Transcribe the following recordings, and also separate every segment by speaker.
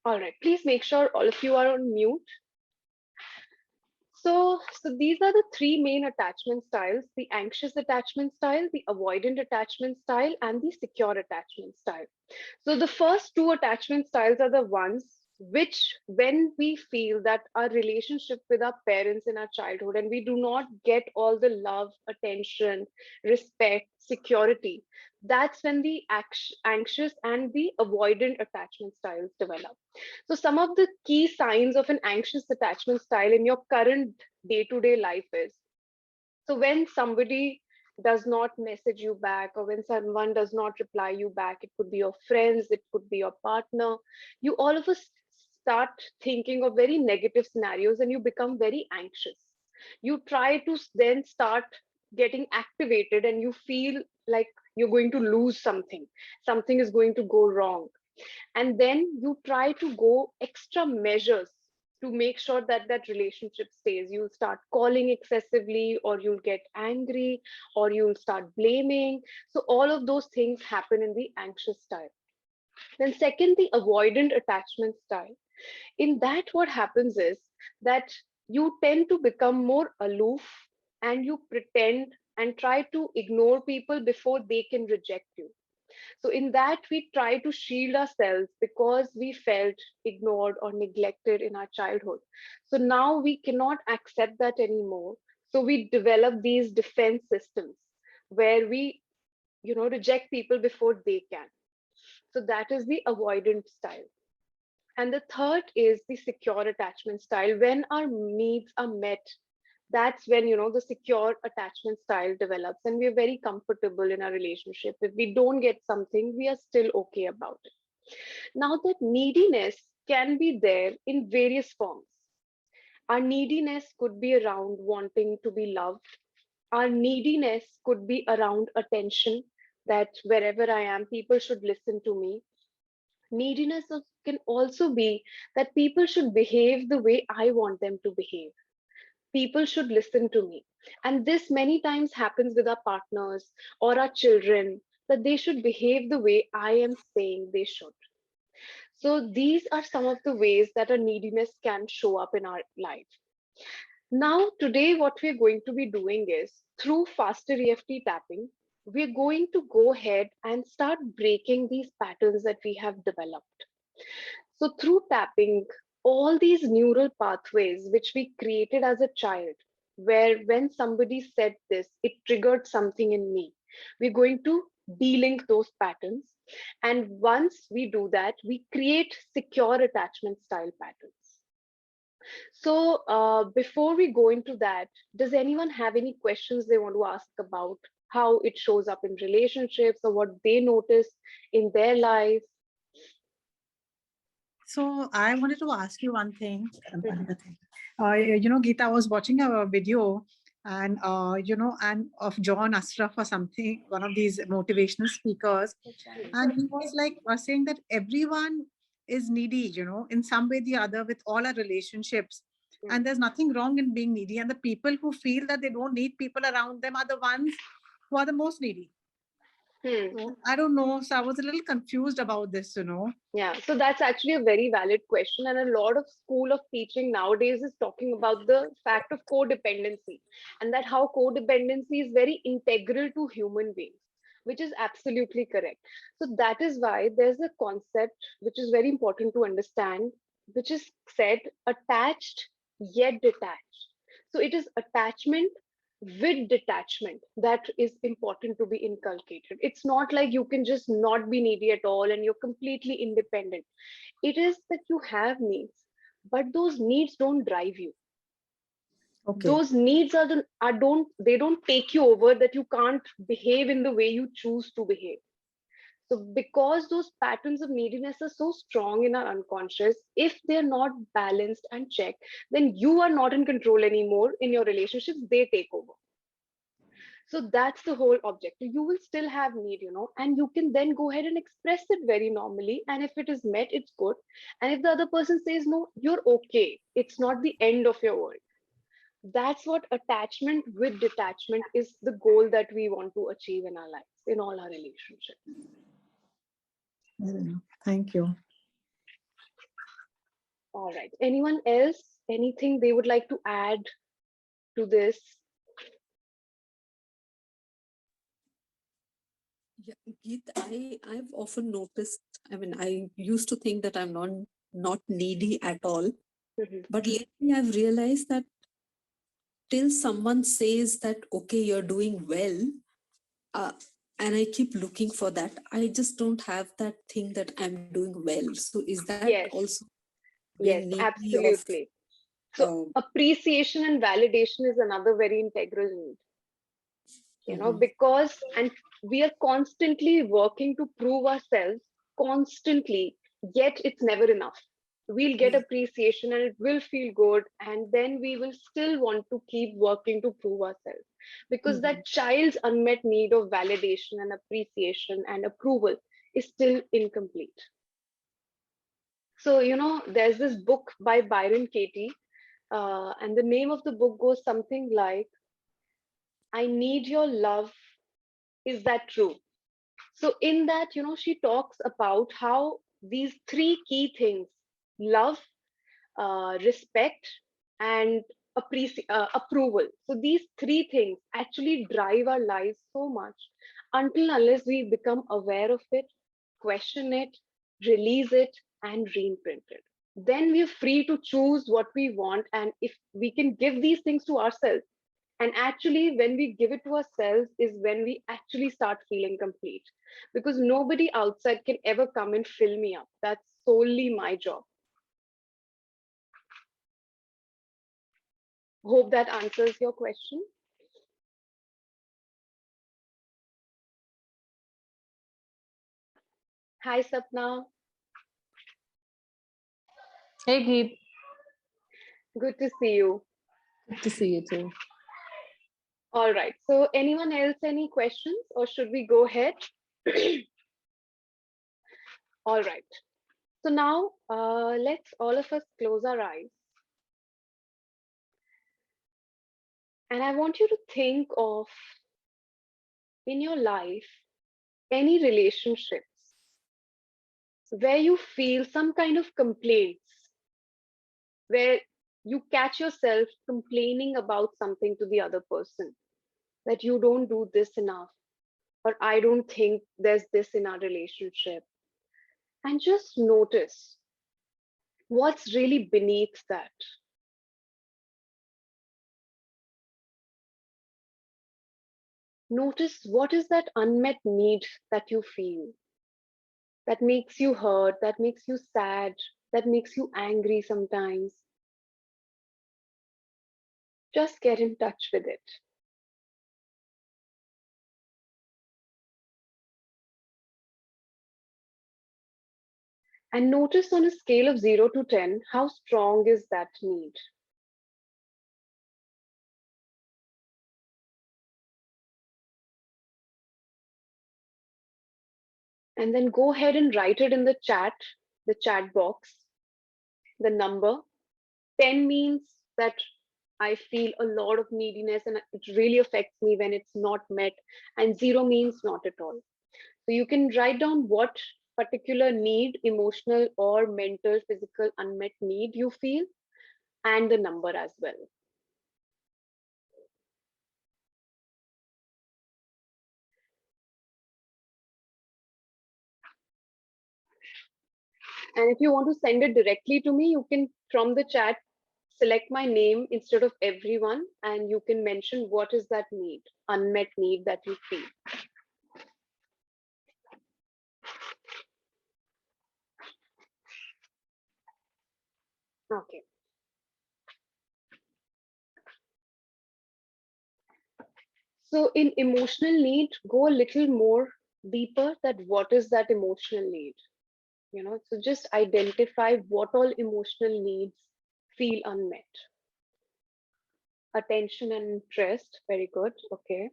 Speaker 1: All right, please make sure all of you are on mute. So these are the three main attachment styles: the anxious attachment style, the avoidant attachment style, and the secure attachment style. So the first two attachment styles are the ones which, when we feel that our relationship with our parents in our childhood and we do not get all the love, attention, respect, security, that's when the anxious and the avoidant attachment styles develop. So some of the key signs of an anxious attachment style in your current day-to-day life is, so when somebody does not message you back, or when someone does not reply you back, it could be your friends, it could be your partner, you all of us start thinking of very negative scenarios and you become very anxious. You try to then start getting activated and you feel like you're going to lose something, something is going to go wrong. And then you try to go extra measures to make sure that that relationship stays. You'll start calling excessively, or you'll get angry, or you'll start blaming. So all of those things happen in the anxious style. Then second, the avoidant attachment style. In that, what happens is that you tend to become more aloof, and you pretend and try to ignore people before they can reject you. So in that, we try to shield ourselves because we felt ignored or neglected in our childhood. So now we cannot accept that anymore. So we develop these defense systems where we, reject people before they can. So that is the avoidant style. And the third is the secure attachment style. When our needs are met, that's when, the secure attachment style develops and we're very comfortable in our relationship. If we don't get something, we are still okay about it. Now, that neediness can be there in various forms. Our neediness could be around wanting to be loved. Our neediness could be around attention, that wherever I am, people should listen to me. Neediness can also be that people should behave the way I want them to behave. People should listen to me. And this many times happens with our partners or our children, that they should behave the way I am saying they should. So these are some of the ways that a neediness can show up in our life. Now, today, what we're going to be doing is, through faster EFT tapping, we're going to go ahead and start breaking these patterns that we have developed. So through tapping, all these neural pathways which we created as a child, where when somebody said this, it triggered something in me, we're going to delink those patterns. And once we do that, we create secure attachment style patterns. So before we go into that, does anyone have any questions they want to ask about how it shows up in relationships or what they notice in their life?
Speaker 2: So I wanted to ask you one thing.
Speaker 1: Mhm.
Speaker 2: Geeta, I was watching a video and of John Ashraf or something, one of these motivational speakers, and he was like saying that everyone is needy, in some way or the other with all our relationships. And there's nothing wrong in being needy. And the people who feel that they don't need people around them are the ones who are the most needy.
Speaker 1: Hmm.
Speaker 2: So, I don't know. So I was a little confused about this.
Speaker 1: Yeah, so that's actually a very valid question. And a lot of school of teaching nowadays is talking about the fact of codependency, and that how codependency is very integral to human beings, which is absolutely correct. So that is why there's a concept which is very important to understand, which is said attached yet detached. So it is attachment with detachment that is important to be inculcated. It's not like you can just not be needy at all and you're completely independent. It is that you have needs, but those needs don't drive you.
Speaker 2: Okay.
Speaker 1: Those needs don't take you over, that you can't behave in the way you choose to behave. So because those patterns of neediness are so strong in our unconscious, if they're not balanced and checked, then you are not in control anymore in your relationships, they take over. So that's the whole objective. You will still have need, and you can then go ahead and express it very normally. And if it is met, it's good. And if the other person says no, you're okay. It's not the end of your world. That's what attachment with detachment is, the goal that we want to achieve in our lives, in all our relationships.
Speaker 2: Fair enough. Thank you.
Speaker 1: All right. Anyone else? Anything they would like to add to this?
Speaker 3: Yeah, Geet, I've often noticed, I mean, I used to think that I'm not needy at all.
Speaker 1: Mhm.
Speaker 3: But lately I've realized that till someone says that, okay, you're doing well, uh, and I keep looking for that, I just don't have that thing that I'm doing well. So is that
Speaker 1: Yes,
Speaker 3: also
Speaker 1: yes,
Speaker 3: being needy of,
Speaker 1: absolutely. So
Speaker 3: uh,
Speaker 1: appreciation and validation is another very integral need,
Speaker 3: mhm,
Speaker 1: because and we are constantly working to prove ourselves constantly, yet it's never enough. We'll get
Speaker 3: yeah,
Speaker 1: appreciation and it will feel good, and then we will still want to keep working to prove ourselves, because
Speaker 3: mhm,
Speaker 1: that child's unmet need of validation and appreciation and approval is still incomplete. So there's this book by Byron Katie, and the name of the book goes something like, I need your love, is that true? So in that, she talks about how these three key things, love, respect, and approval. So these three things actually drive our lives so much, until unless we become aware of it, question it, release it, and reimprint it. Then we're free to choose what we want. And if we can give these things to ourselves, and actually, when we give it to ourselves, is when we actually start feeling complete. Because nobody outside can ever come and fill me up. That's solely my job. Hope that answers your question. Hi, Sapna.
Speaker 4: Hey, Geet.
Speaker 1: Good to see you.
Speaker 4: Good to see you too.
Speaker 1: All right. So, anyone else, any questions, or should we go ahead? All right. So, now let's all of us close our eyes. And I want you to think of, in your life, any relationships where you feel some kind of complaints, where you catch yourself complaining about something to the other person, that you don't do this enough, or I don't think there's this in our relationship. And just notice what's really beneath that. Notice what is that unmet need that you feel, that makes you hurt, that makes you sad, that makes you angry sometimes. Just get in touch with it. And notice, on a scale of 0 to 10, how strong is that need? And then go ahead and write it in the chat box, the number. 10 means that I feel a lot of neediness and it really affects me when it's not met. And 0 means not at all. So you can write down what particular need, emotional or mental, physical, unmet need you feel, and the number as well. And if you want to send it directly to me, you can, from the chat, select my name instead of everyone, and you can mention what is that need, unmet need that you feel. Okay. So in emotional need, go a little more deeper, that what is that emotional need? So just identify what all emotional needs feel unmet. Attention and interest, very good. Okay.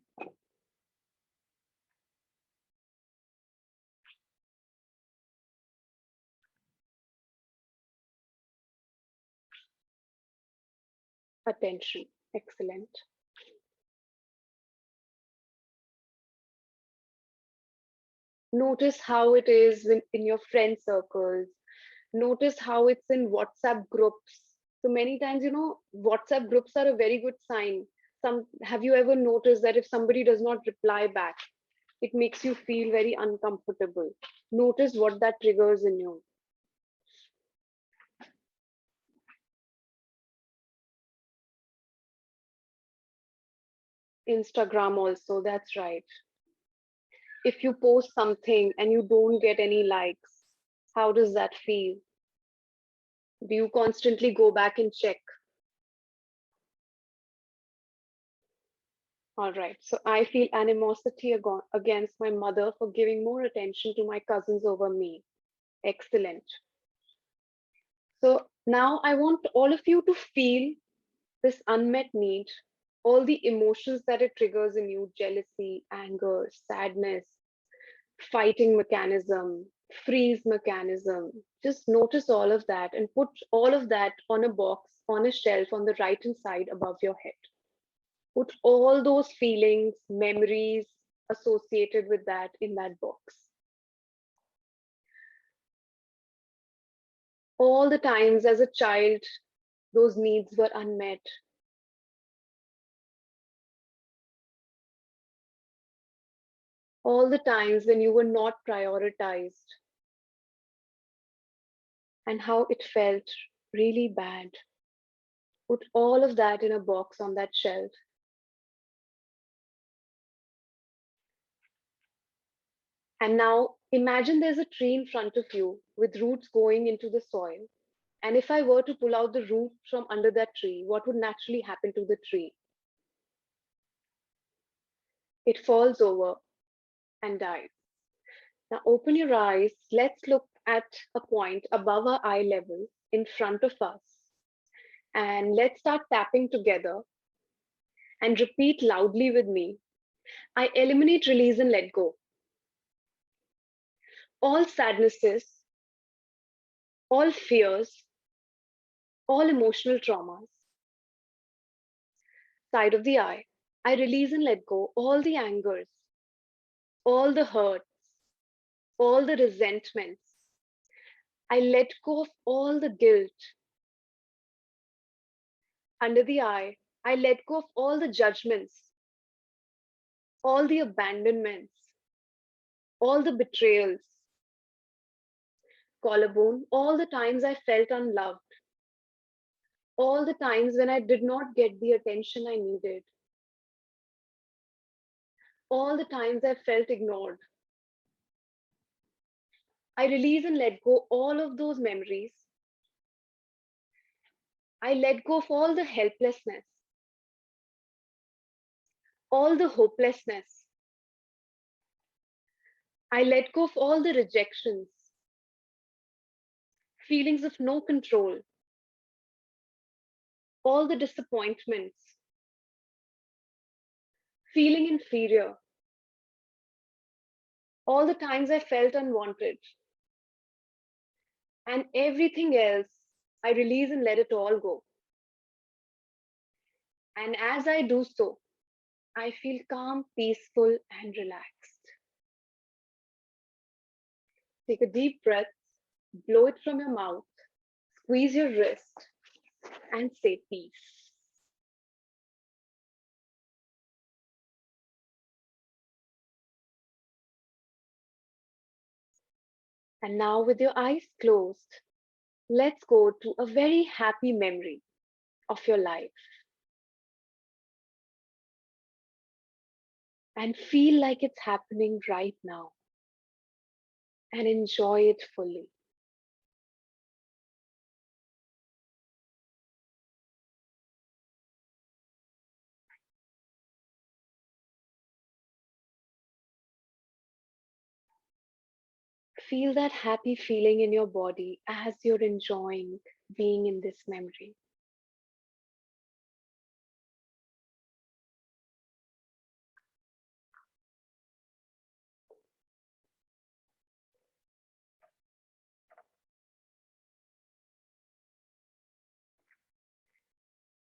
Speaker 1: Attention, excellent. Notice how it is in your friend circles. Notice how it's in WhatsApp groups. So many times, WhatsApp groups are a very good sign. Have you ever noticed that if somebody does not reply back, it makes you feel very uncomfortable? Notice what that triggers in you. Instagram also, that's right. If you post something and you don't get any likes, how does that feel? Do you constantly go back and check? All right, so I feel animosity against my mother for giving more attention to my cousins over me. Excellent. So now I want all of you to feel this unmet need, all the emotions that it triggers in you: jealousy, anger, sadness, fighting mechanism, freeze mechanism. Just notice all of that and put all of that on a box, on a shelf on the right hand side above your head. Put all those feelings, memories associated with that in that box. All the times as a child, those needs were unmet. All the times when you were not prioritized, and how it felt really bad. Put all of that in a box on that shelf. And now imagine there's a tree in front of you with roots going into the soil. And if I were to pull out the root from under that tree, what would naturally happen to the tree? It falls over and dies. Now open your eyes. Let's look at a point above our eye level in front of us. And let's start tapping together and repeat loudly with me. I eliminate, release, and let go. All sadnesses, all fears, all emotional traumas. Side of the eye, I release and let go all the angers, all the hurts, all the resentments. I let go of all the guilt. Under the eye, I let go of all the judgments, all the abandonments, all the betrayals. Collarbone, all the times I felt unloved, all the times when I did not get the attention I needed, all the times I felt ignored. I release and let go all of those memories. I let go of all the helplessness, all the hopelessness. I let go of all the rejections, feelings of no control, all the disappointments, feeling inferior, all the times I felt unwanted, and everything else. I release and let it all go. And as I do so, I feel calm, peaceful, and relaxed. Take a deep breath, blow it from your mouth, squeeze your wrist, and say peace. And now, with your eyes closed, let's go to a very happy memory of your life and feel like it's happening right now and enjoy it fully. Feel that happy feeling in your body as you're enjoying being in this memory.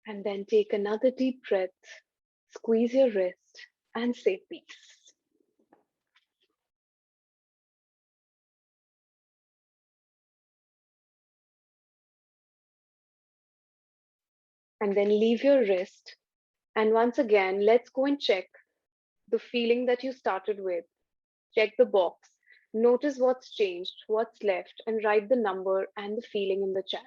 Speaker 1: And then take another deep breath, squeeze your wrist, and say peace. And then leave your wrist. And once again, let's go and check the feeling that you started with. Check the box. Notice what's changed, what's left, and write the number and the feeling in the chat.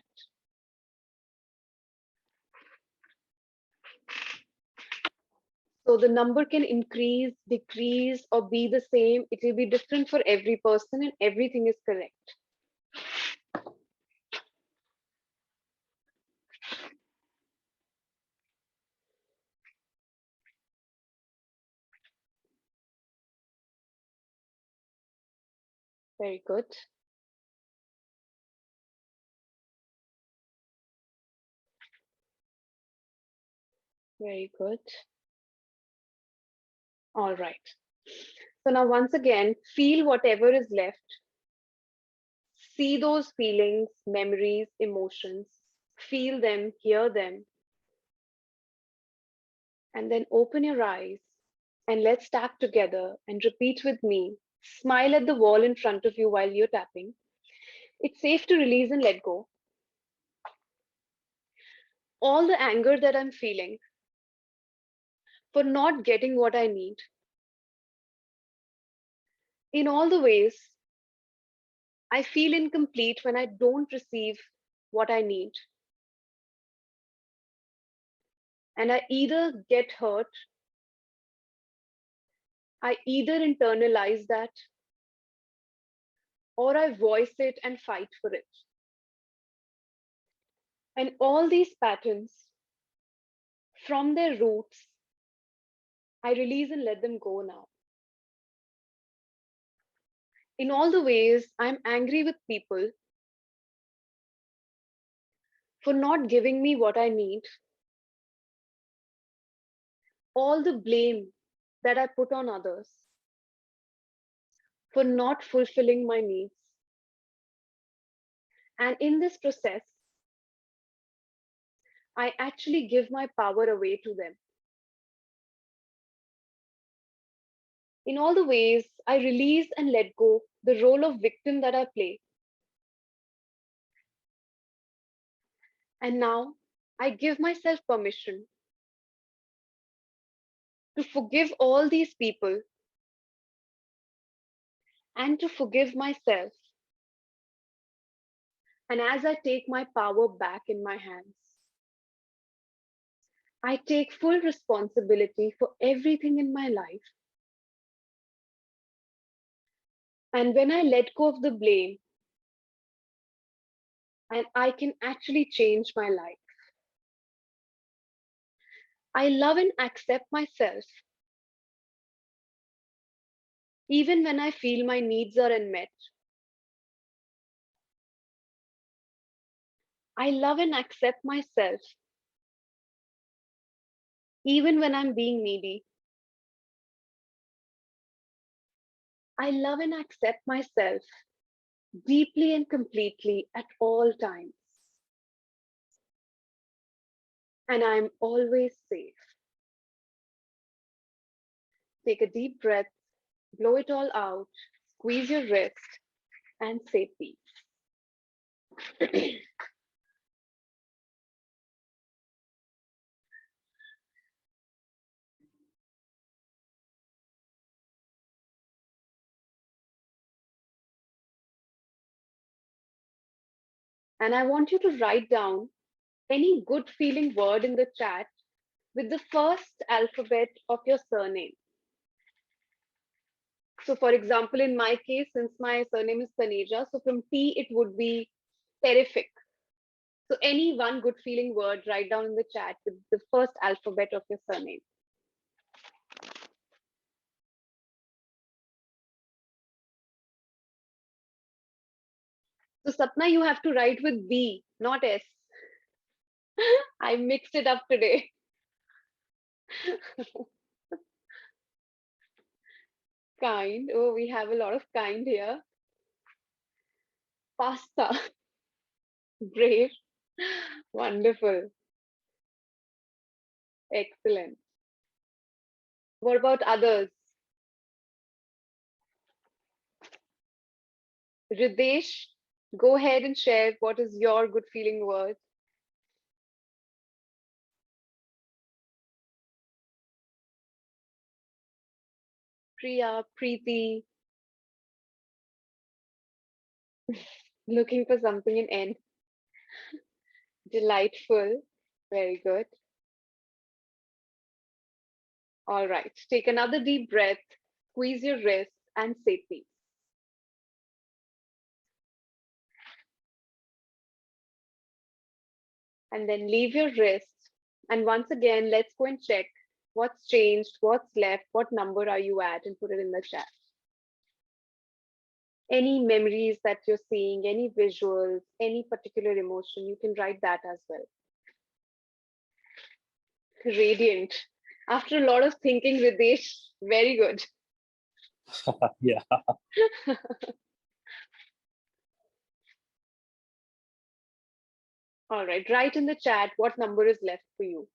Speaker 1: So the number can increase, decrease, or be the same. It will be different for every person, and everything is correct. Very good. Very good. All right. So now once again, feel whatever is left. See those feelings, memories, emotions. Feel them, hear them. And then open your eyes and let's tap together and repeat with me. Smile at the wall in front of you while you're tapping. It's safe to release and let go. All the anger that I'm feeling for not getting what I need. In all the ways, I feel incomplete when I don't receive what I need. And I either get hurt, I either internalize that, or I voice it and fight for it. And all these patterns, from their roots, I release and let them go now. In all the ways, I'm angry with people for not giving me what I need. All the blame that I put on others for not fulfilling my needs. And in this process, I actually give my power away to them. In all the ways, I release and let go the role of victim that I play. And now I give myself permission to forgive all these people and to forgive myself. And as I take my power back in my hands, I take full responsibility for everything in my life. And when I let go of the blame, and I can actually change my life. I love and accept myself, even when I feel my needs are unmet. I love and accept myself, even when I'm being needy. I love and accept myself deeply and completely at all times. And I'm always safe. Take a deep breath, blow it all out, squeeze your wrist, and say peace. And I want you to write down any good feeling word in the chat with the first alphabet of your surname. So for example, in my case, since my surname is Taneja, so from T, it would be terrific. So any one good feeling word, write down in the chat with the first alphabet of your surname. So Sapna, you have to write with B, not S. I mixed it up today. Kind. Oh, we have a lot of kind here. Pasta. Brave. Wonderful. Excellent. What about others? Ridesh, go ahead and share what is your good feeling word. Priya, Preeti, looking for something in N. Delightful. Very good. All right. Take another deep breath, squeeze your wrists, and say peace. And then leave your wrist. And once again, let's go and check what's changed, what's left, what number are you at, and put it in the chat. Any memories that you're seeing, any visuals, any particular emotion, you can write that as well. Radiant. After a lot of thinking, Ridesh, very good.
Speaker 5: Yeah.
Speaker 1: All right, write in the chat what number is left for you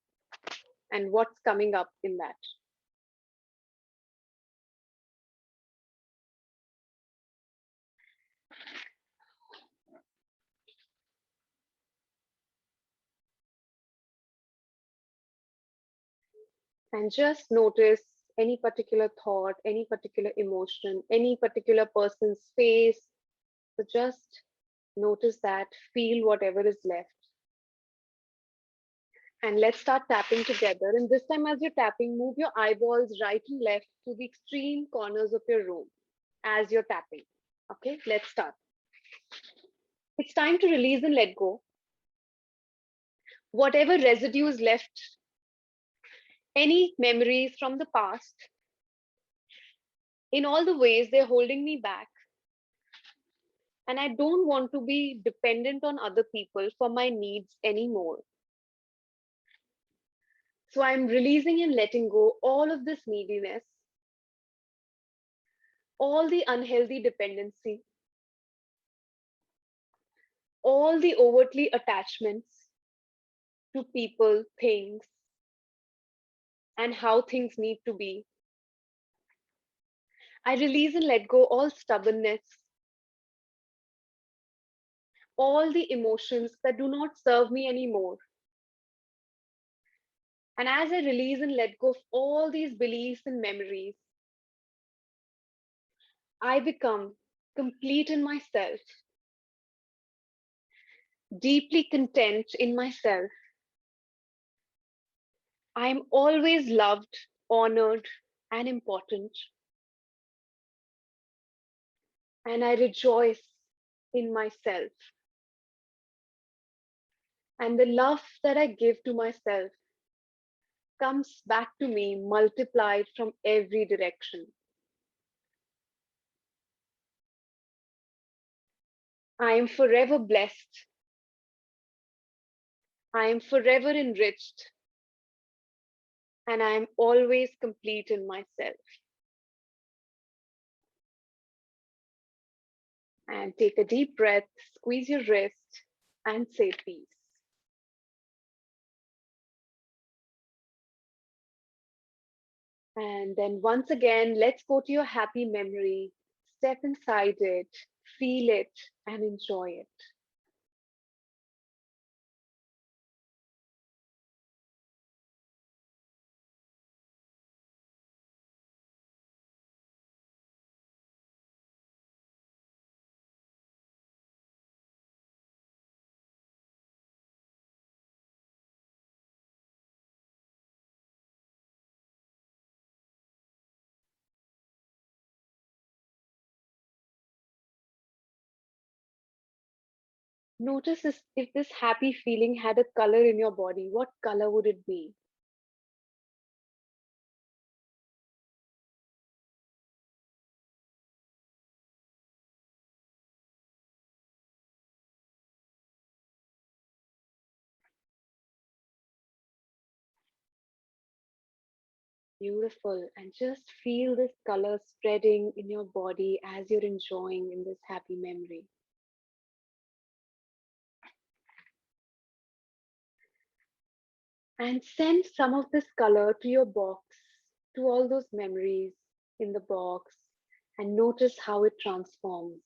Speaker 1: and what's coming up in that. And just notice any particular thought, any particular emotion, any particular person's face. So just notice that, feel whatever is left. And let's start tapping together. And this time, as you're tapping, move your eyeballs right and left to the extreme corners of your room as you're tapping. Okay, let's start. It's time to release and let go. Whatever residue is left, any memories from the past, in all the ways they're holding me back. And I don't want to be dependent on other people for my needs anymore. So I'm releasing and letting go all of this neediness, all the unhealthy dependency, all the overtly attachments to people, things, and how things need to be. I release and let go all stubbornness, all the emotions that do not serve me anymore. And as I release and let go of all these beliefs and memories, I become complete in myself, deeply content in myself. I'm always loved, honored, and important. And I rejoice in myself. And the love that I give to myself comes back to me multiplied from every direction. I am forever blessed. I am forever enriched. And I am always complete in myself. And take a deep breath, squeeze your wrist, and say peace. And then once again, let's go to your happy memory, step inside it, feel it, and enjoy it. Notice if this happy feeling had a color in your body, what color would it be? Beautiful. And just feel this color spreading in your body as you're enjoying in this happy memory. And send some of this color to your box, to all those memories in the box, and notice how it transforms.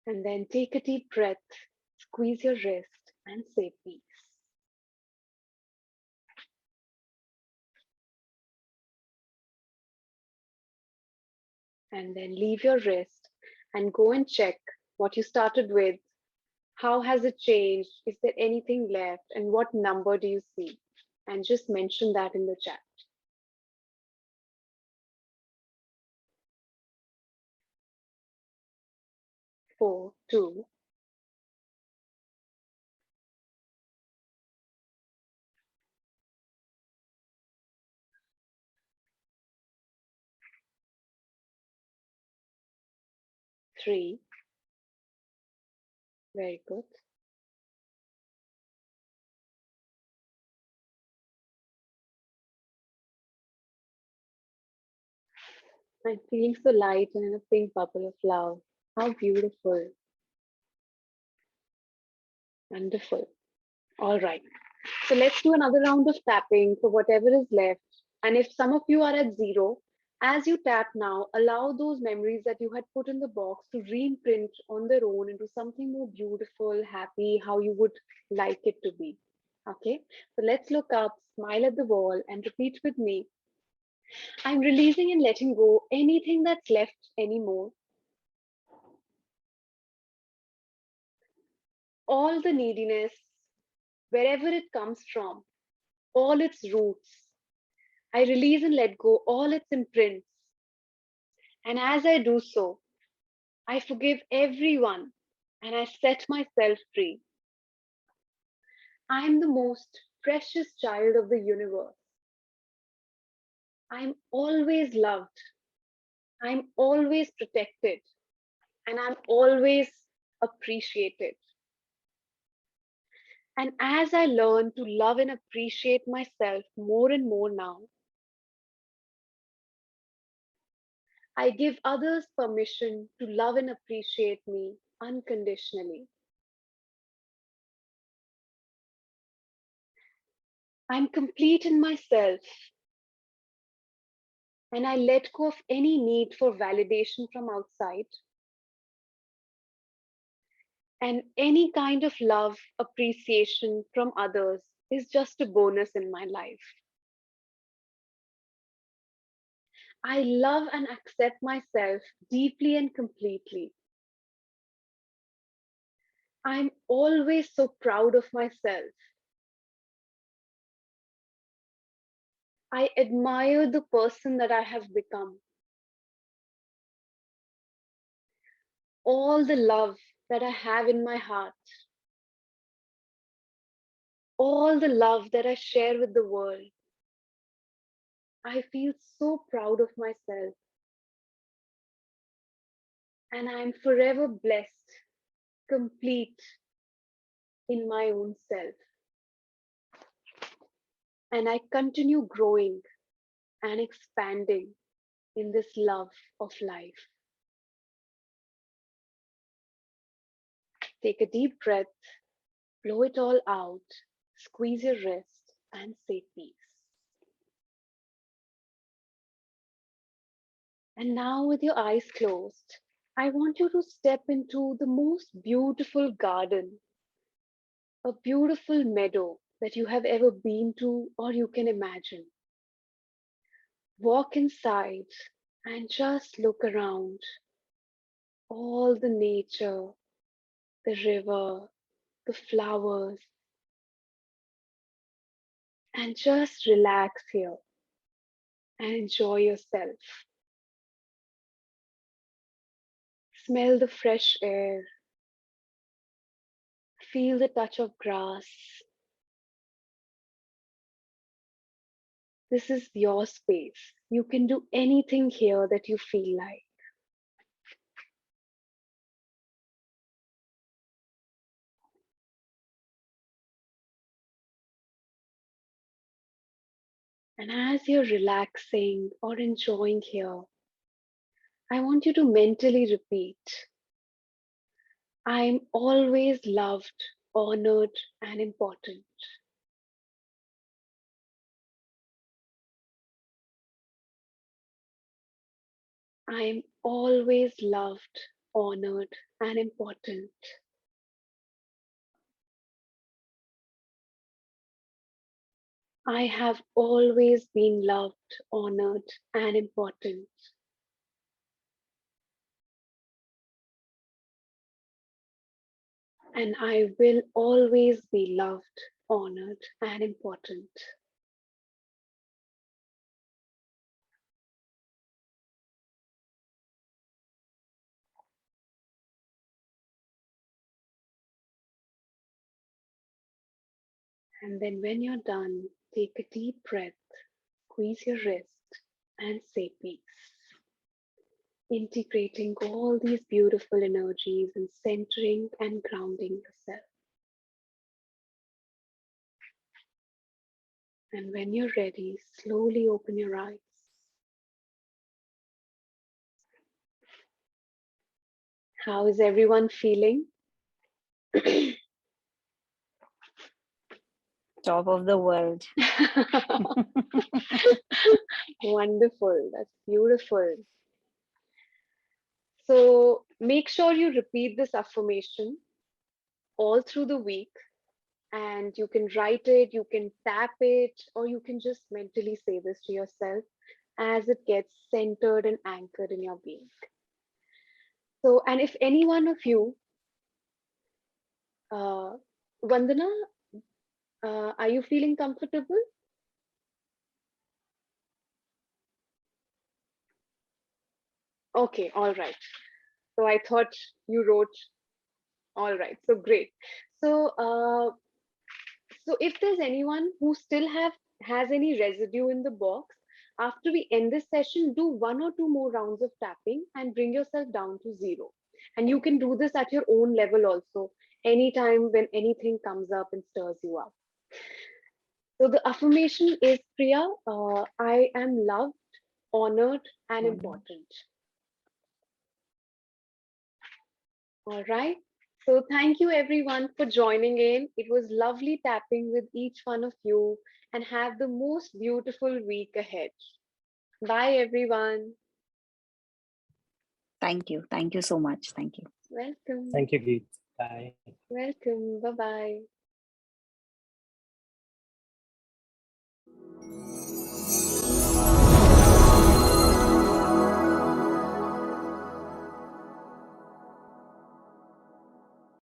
Speaker 1: And then take a deep breath, squeeze your wrist, and say peace. And then leave your wrist and go and check what you started with. How has it changed? Is there anything left? And what number do you see? And just mention that in the chat. 4, 2, 3. Very good. I'm feeling so light and in a pink bubble of love. How beautiful. Wonderful. All right. So let's do another round of tapping for whatever is left. And if some of you are at 0, as you tap now, allow those memories that you had put in the box to re-imprint on their own into something more beautiful, happy, how you would like it to be. Okay. So let's look up, smile at the wall, and repeat with me. I'm releasing and letting go anything that's left anymore. All the neediness, wherever it comes from, all its roots. I release and let go all its imprints. And as I do so, I forgive everyone and I set myself free. I am the most precious child of the universe. I'm always loved. I'm always protected. And I'm always appreciated. And as I learn to love and appreciate myself more and more now, I give others permission to love and appreciate me unconditionally. I'm complete in myself and I let go of any need for validation from outside. And any kind of love, appreciation from others is just a bonus in my life. I love and accept myself deeply and completely. I'm always so proud of myself. I admire the person that I have become. All the love that I have in my heart, all the love that I share with the world. I feel so proud of myself and I'm forever blessed, complete in my own self. And I continue growing and expanding in this love of life. Take a deep breath, blow it all out, squeeze your wrist, and say peace. And now, with your eyes closed, I want you to step into the most beautiful garden, a beautiful meadow that you have ever been to or you can imagine. Walk inside and just look around. All the nature, the river, the flowers, and just relax here and enjoy yourself. Smell the fresh air, feel the touch of grass. This is your space. You can do anything here that you feel like. And as you're relaxing or enjoying here, I want you to mentally repeat, I'm always loved, honored, and important. I am always loved, honored, and important. I have always been loved, honored, and important. And I will always be loved, honored, and important. And then when you're done, take a deep breath, squeeze your wrist, and say peace. Integrating all these beautiful energies and centering and grounding yourself. And when you're ready, slowly open your eyes. How is everyone feeling?
Speaker 6: Top of the world.
Speaker 1: Wonderful. That's beautiful. So make sure you repeat this affirmation all through the week, and you can write it, you can tap it, or you can just mentally say this to yourself as it gets centered and anchored in your being. So, and if any one of you, Vandana, are you feeling comfortable? Okay, all right. So I thought you wrote, all right. So great. So, so if there's anyone who still has any residue in the box, after we end this session, do 1 or 2 more rounds of tapping and bring yourself down to 0. And you can do this at your own level also, anytime when anything comes up and stirs you up. So the affirmation is, Priya, I am loved, honored, and important. All right. So thank you everyone for joining in. It was lovely tapping with each one of you, and have the most beautiful week ahead. Bye everyone.
Speaker 6: Thank you. Thank you so much. Thank you.
Speaker 1: Welcome.
Speaker 5: Thank you, Geet. Bye.
Speaker 1: Welcome. Bye-bye.